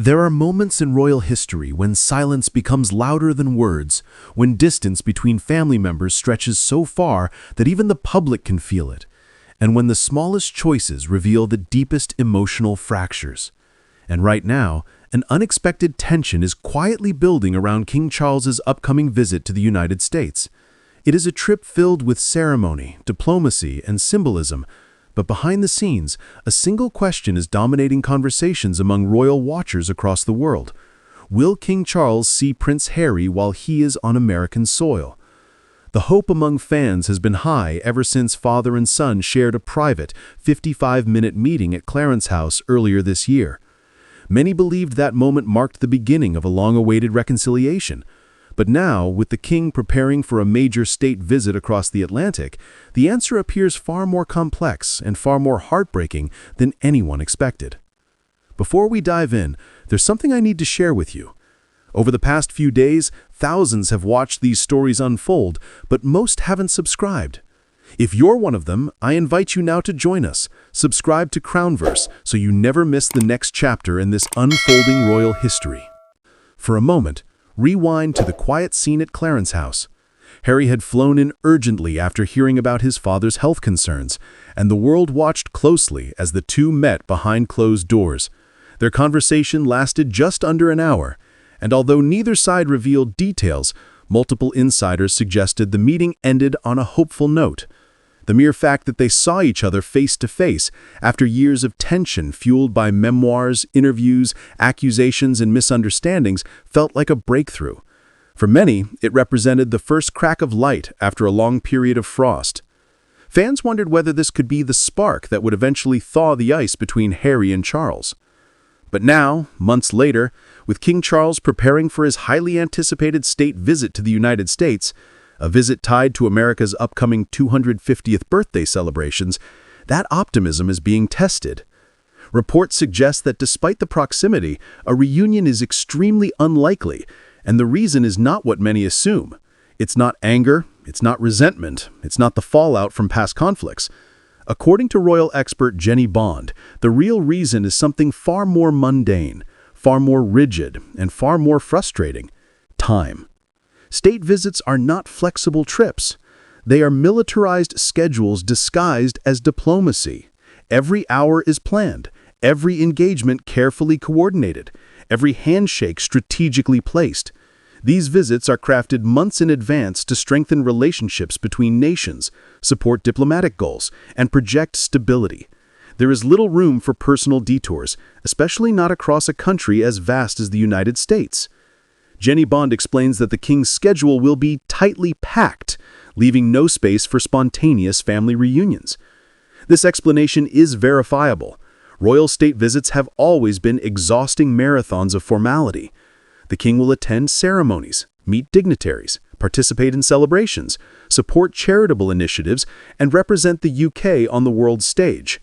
There are moments in royal history when silence becomes louder than words, when distance between family members stretches so far that even the public can feel it, and when the smallest choices reveal the deepest emotional fractures. And right now, an unexpected tension is quietly building around King Charles's upcoming visit to the United States. It is a trip filled with ceremony, diplomacy, and symbolism, but behind the scenes, a single question is dominating conversations among royal watchers across the world. Will King Charles see Prince Harry while he is on American soil? The hope among fans has been high ever since father and son shared a private 55-minute meeting at Clarence House earlier this year. Many believed that moment marked the beginning of a long-awaited reconciliation. But now, with the king preparing for a major state visit across the Atlantic, the answer appears far more complex and far more heartbreaking than anyone expected. Before we dive in, there's something I need to share with you. Over the past few days, thousands have watched these stories unfold, but most haven't subscribed. If you're one of them, I invite you now to join us. Subscribe to Crownverse so you never miss the next chapter in this unfolding royal history. For a moment, rewind to the quiet scene at Clarence House. Harry had flown in urgently after hearing about his father's health concerns, and the world watched closely as the two met behind closed doors. Their conversation lasted just under an hour, and although neither side revealed details, multiple insiders suggested the meeting ended on a hopeful note. The mere fact that they saw each other face to face after years of tension fueled by memoirs, interviews, accusations, and misunderstandings felt like a breakthrough. For many, it represented the first crack of light after a long period of frost. Fans wondered whether this could be the spark that would eventually thaw the ice between Harry and Charles. But now, months later, with King Charles preparing for his highly anticipated state visit to the United States, a visit tied to America's upcoming 250th birthday celebrations, that optimism is being tested. Reports suggest that despite the proximity, a reunion is extremely unlikely, and the reason is not what many assume. It's not anger, it's not resentment, it's not the fallout from past conflicts. According to royal expert Jenny Bond, the real reason is something far more mundane, far more rigid, and far more frustrating: time. State visits are not flexible trips. They are militarized schedules disguised as diplomacy. Every hour is planned, every engagement carefully coordinated, every handshake strategically placed. These visits are crafted months in advance to strengthen relationships between nations, support diplomatic goals, and project stability. There is little room for personal detours, especially not across a country as vast as the United States. Jenny Bond explains that the king's schedule will be tightly packed, leaving no space for spontaneous family reunions. This explanation is verifiable. Royal state visits have always been exhausting marathons of formality. The king will attend ceremonies, meet dignitaries, participate in celebrations, support charitable initiatives, and represent the UK on the world stage.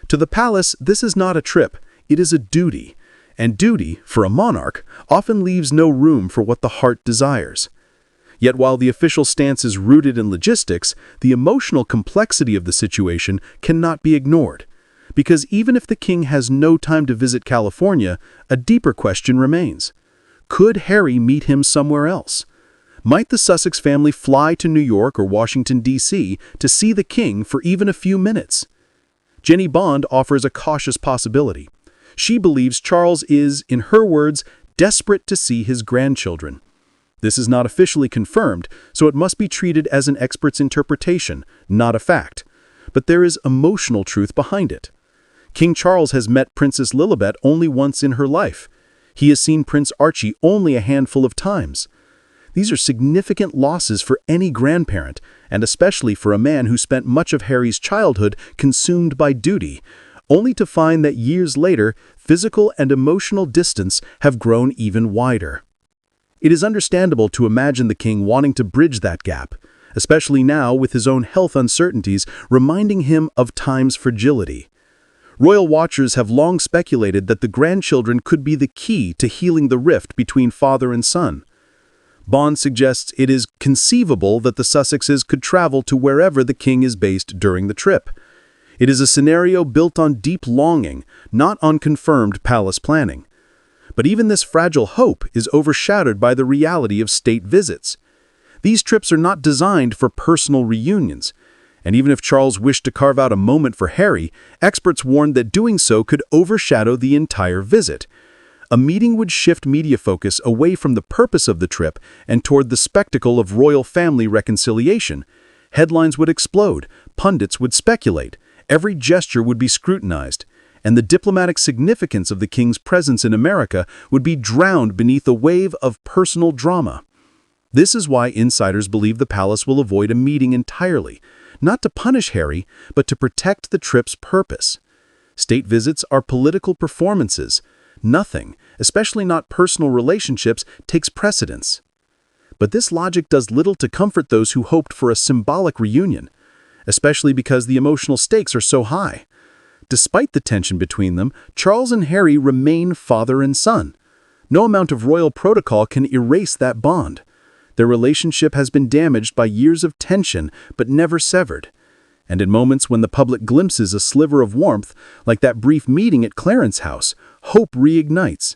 To the palace, this is not a trip, it is a duty. And duty, for a monarch, often leaves no room for what the heart desires. Yet while the official stance is rooted in logistics, the emotional complexity of the situation cannot be ignored. Because even if the king has no time to visit California, a deeper question remains. Could Harry meet him somewhere else? Might the Sussex family fly to New York or Washington, D.C. to see the king for even a few minutes? Jenny Bond offers a cautious possibility. She believes Charles is, in her words, desperate to see his grandchildren. This is not officially confirmed, so it must be treated as an expert's interpretation, not a fact. But there is emotional truth behind it. King Charles has met Princess Lilibet only once in her life. He has seen Prince Archie only a handful of times. These are significant losses for any grandparent, and especially for a man who spent much of Harry's childhood consumed by duty, only to find that years later, physical and emotional distance have grown even wider. It is understandable to imagine the king wanting to bridge that gap, especially now with his own health uncertainties reminding him of time's fragility. Royal watchers have long speculated that the grandchildren could be the key to healing the rift between father and son. Bond suggests it is conceivable that the Sussexes could travel to wherever the king is based during the trip. It is a scenario built on deep longing, not on confirmed palace planning. But even this fragile hope is overshadowed by the reality of state visits. These trips are not designed for personal reunions. And even if Charles wished to carve out a moment for Harry, experts warned that doing so could overshadow the entire visit. A meeting would shift media focus away from the purpose of the trip and toward the spectacle of royal family reconciliation. Headlines would explode, pundits would speculate, every gesture would be scrutinized, and the diplomatic significance of the king's presence in America would be drowned beneath a wave of personal drama. This is why insiders believe the palace will avoid a meeting entirely, not to punish Harry, but to protect the trip's purpose. State visits are political performances. Nothing, especially not personal relationships, takes precedence. But this logic does little to comfort those who hoped for a symbolic reunion, especially because the emotional stakes are so high. Despite the tension between them, Charles and Harry remain father and son. No amount of royal protocol can erase that bond. Their relationship has been damaged by years of tension, but never severed. And in moments when the public glimpses a sliver of warmth, like that brief meeting at Clarence House, hope reignites.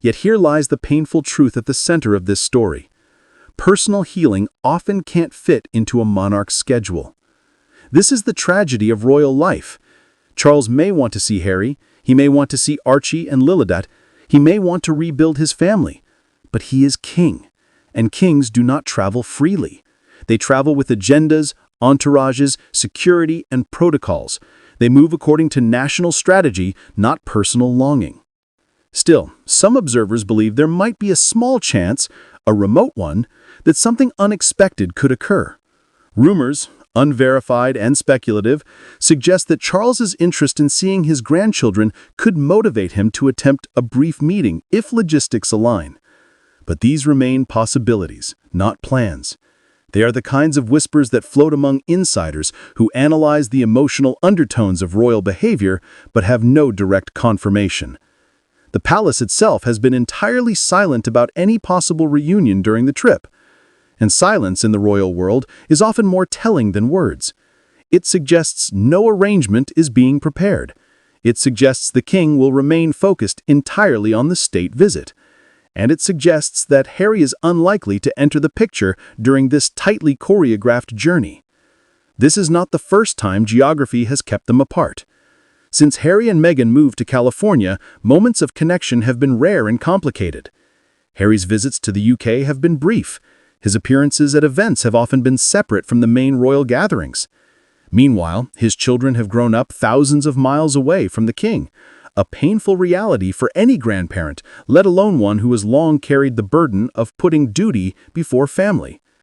Yet here lies the painful truth at the center of this story. Personal healing often can't fit into a monarch's schedule. This is the tragedy of royal life. Charles may want to see Harry, he may want to see Archie and Lilibet, he may want to rebuild his family, but he is king. And kings do not travel freely. They travel with agendas, entourages, security, and protocols. They move according to national strategy, not personal longing. Still, some observers believe there might be a small chance, a remote one, that something unexpected could occur. Rumors, unverified and speculative, suggest that Charles's interest in seeing his grandchildren could motivate him to attempt a brief meeting if logistics align. But these remain possibilities, not plans. They are the kinds of whispers that float among insiders who analyze the emotional undertones of royal behavior but have no direct confirmation. The palace itself has been entirely silent about any possible reunion during the trip. And silence in the royal world is often more telling than words. It suggests no arrangement is being prepared. It suggests the king will remain focused entirely on the state visit. And it suggests that Harry is unlikely to enter the picture during this tightly choreographed journey. This is not the first time geography has kept them apart. Since Harry and Meghan moved to California, moments of connection have been rare and complicated. Harry's visits to the UK have been brief. His appearances at events have often been separate from the main royal gatherings. Meanwhile, his children have grown up thousands of miles away from the king, a painful reality for any grandparent, let alone one who has long carried the burden of putting duty before family.